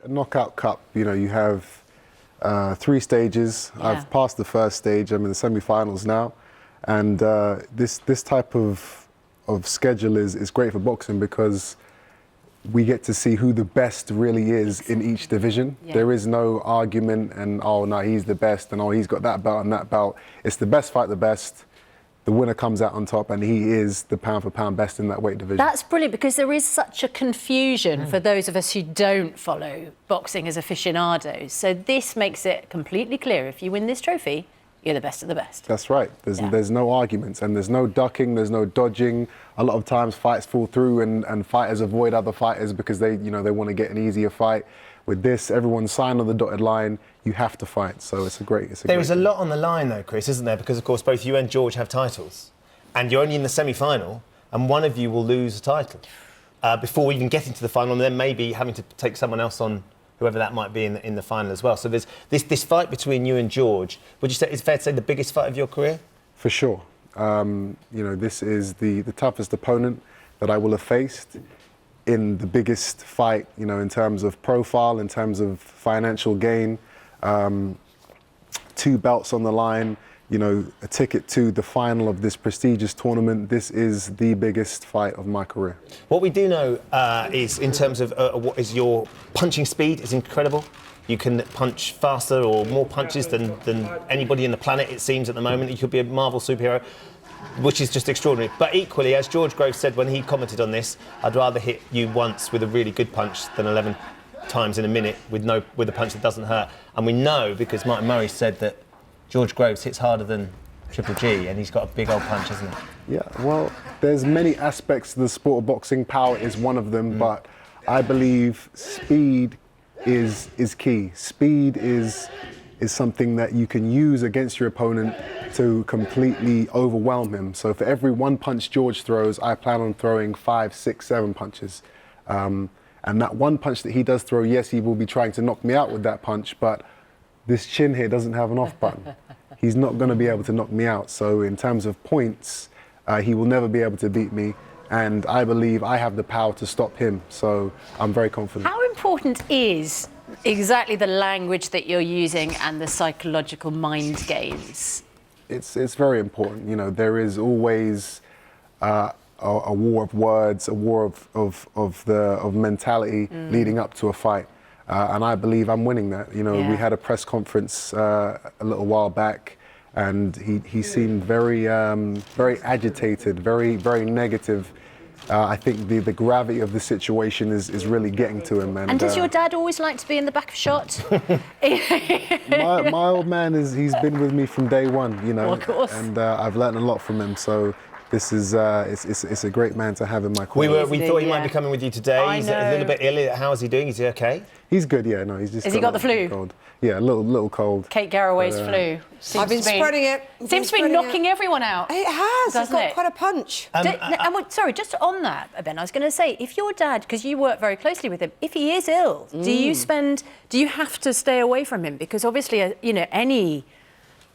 A knockout cup, you have 3 stages. Yeah. I've passed the first stage. I'm in the semi-finals now, and this type of schedule is great for boxing because we get to see who the best really is in each division. Yeah. There is no argument and, oh no, he's the best and, oh, he's got that belt and that belt. It's the best fight the best. The winner comes out on top, and he is the pound for pound best in that weight division. That's brilliant, because there is such a confusion for those of us who don't follow boxing as aficionados. So this makes it completely clear. If you win this trophy, you're the best of the best. That's right. There's no arguments, and there's no ducking, there's no dodging. A lot of times fights fall through and fighters avoid other fighters because they want to get an easier fight. With this, everyone's signed on the dotted line. You have to fight, so it's a great. There is a lot on the line, though, Chris, isn't there? Because of course both you and George have titles, and you're only in the semi-final, and one of you will lose a title before even getting to the final, and then maybe having to take someone else on, whoever that might be in the final as well. So there's this fight between you and George. Would you say it's fair to say the biggest fight of your career? For sure. This is the toughest opponent that I will have faced in the biggest fight, in terms of profile, in terms of financial gain. 2 belts on the line, a ticket to the final of this prestigious tournament. This is the biggest fight of my career. What we do know is, in terms of what is your punching speed, is incredible. You can punch faster or more punches than anybody in the planet, it seems, at the moment. You could be a Marvel superhero, which is just extraordinary. But equally, as George Groves said when he commented on this, I'd rather hit you once with a really good punch than 11 times in a minute with a punch that doesn't hurt. And we know, because Martin Murray said, that George Groves hits harder than Triple G, and he's got a big old punch, hasn't he? Yeah, well, there's many aspects to the sport of boxing. Power is one of them, but I believe speed is key. Speed is something that you can use against your opponent to completely overwhelm him. So for every 1 punch George throws, I plan on throwing 5, 6, 7 punches. And that 1 punch that he does throw, yes, he will be trying to knock me out with that punch, but this chin here doesn't have an off button. He's not going to be able to knock me out. So in terms of points, he will never be able to beat me. And I believe I have the power to stop him. So I'm very confident. How important is exactly the language that you're using and the psychological mind games? It's very important. There is always a war of words, a war of mentality leading up to a fight. And I believe I'm winning that. We had a press conference a little while back, and he seemed very agitated, very negative. I think the gravity of the situation is really getting to him. And does your dad always like to be in the back of shot? my old man he's been with me from day one, Well, of course. and I've learned a lot from him. So this is it's a great man to have in my corner. We thought he might be coming with you today. I He's know. a little bit ill. How is he doing? Is he okay? He's good, yeah. No, he's just. Has he got the flu? Cold. Yeah, a little cold. Kate Garraway's flu. I've been spreading it. Seems to be knocking everyone out. It has. It's Doesn't got it? quite a punch. Sorry, just on that, Ben, I was going to say, if your dad, because you work very closely with him, if he is ill, do you have to stay away from him? Because obviously, any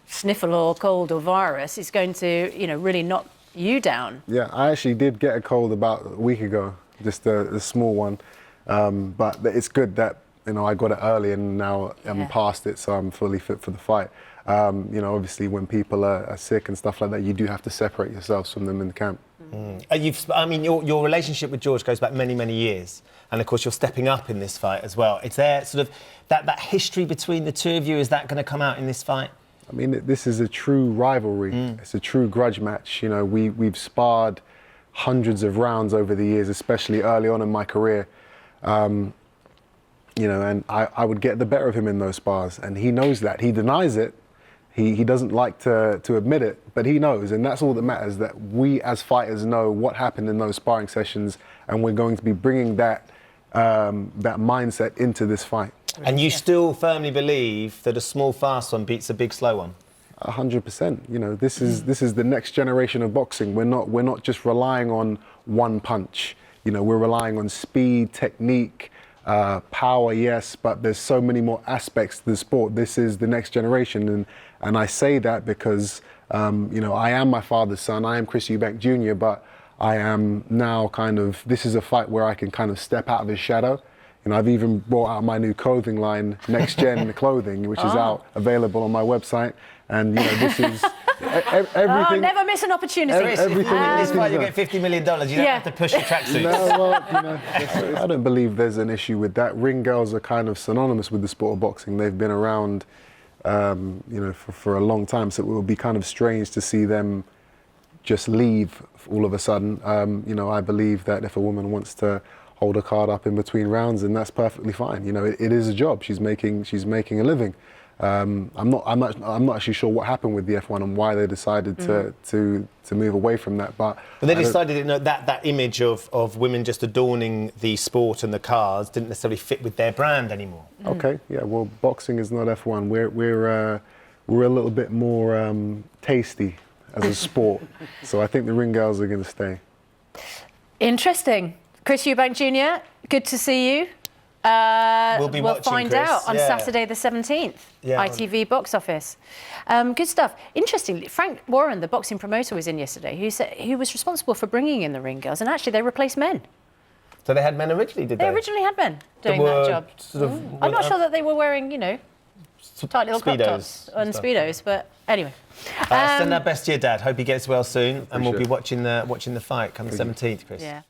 sniffle or cold or virus is going to, really knock you down. Yeah, I actually did get a cold about a week ago, just a small one. But it's good that I got it early and now I'm past it, so I'm fully fit for the fight. Obviously when people are sick and stuff like that, you do have to separate yourselves from them in the camp. Your relationship with George goes back many, many years, and of course you're stepping up in this fight as well. Is there sort of that history between the two of you? Is that going to come out in this fight? This is a true rivalry. It's a true grudge match. We've sparred hundreds of rounds over the years, especially early on in my career. And I would get the better of him in those spars, and he knows that. He denies it. He doesn't like to admit it, but he knows, and that's all that matters, that we as fighters know what happened in those sparring sessions, and we're going to be bringing that mindset into this fight. And you still firmly believe that a small fast one beats a big slow one? 100%. This is the next generation of boxing. We're not just relying on one punch. We're relying on speed, technique, power, yes, but there's so many more aspects to the sport. This is the next generation, and I say that because I am my father's son. I am Chris Eubank Jr, but I am now this is a fight where I can kind of step out of his shadow. I've even brought out my new clothing line, Next Gen Clothing, which is out, available on my website. And this is everything. Oh, never miss an opportunity. Everything This fight, you get $50 million. You don't have to push your tracksuits. No, well, I don't believe there's an issue with that. Ring girls are kind of synonymous with the sport of boxing. They've been around, for a long time. So it will be kind of strange to see them just leave all of a sudden. I believe that if a woman wants to hold a card up in between rounds, and that's perfectly fine. It is a job. She's making a living. I'm not actually sure what happened with the F1 and why they decided to move away from that. But they decided that image of women just adorning the sport and the cars didn't necessarily fit with their brand anymore. Okay, yeah. Well, boxing is not F1. We're a little bit more tasty as a sport. So I think the ring girls are going to stay. Interesting. Chris Eubank Jr., good to see you. We'll find Chris. out on Saturday the 17th, ITV Box Office. Good stuff. Interestingly, Frank Warren, the boxing promoter, was in yesterday, who was responsible for bringing in the ring girls, and actually they replaced men. So they had men originally, did they? They originally had men doing that job. I'm not sure that they were wearing, tight little crop tops and Speedos, but anyway. Send our best to your dad. Hope he gets well soon, and we'll be watching the fight come the 17th, Chris. Yeah.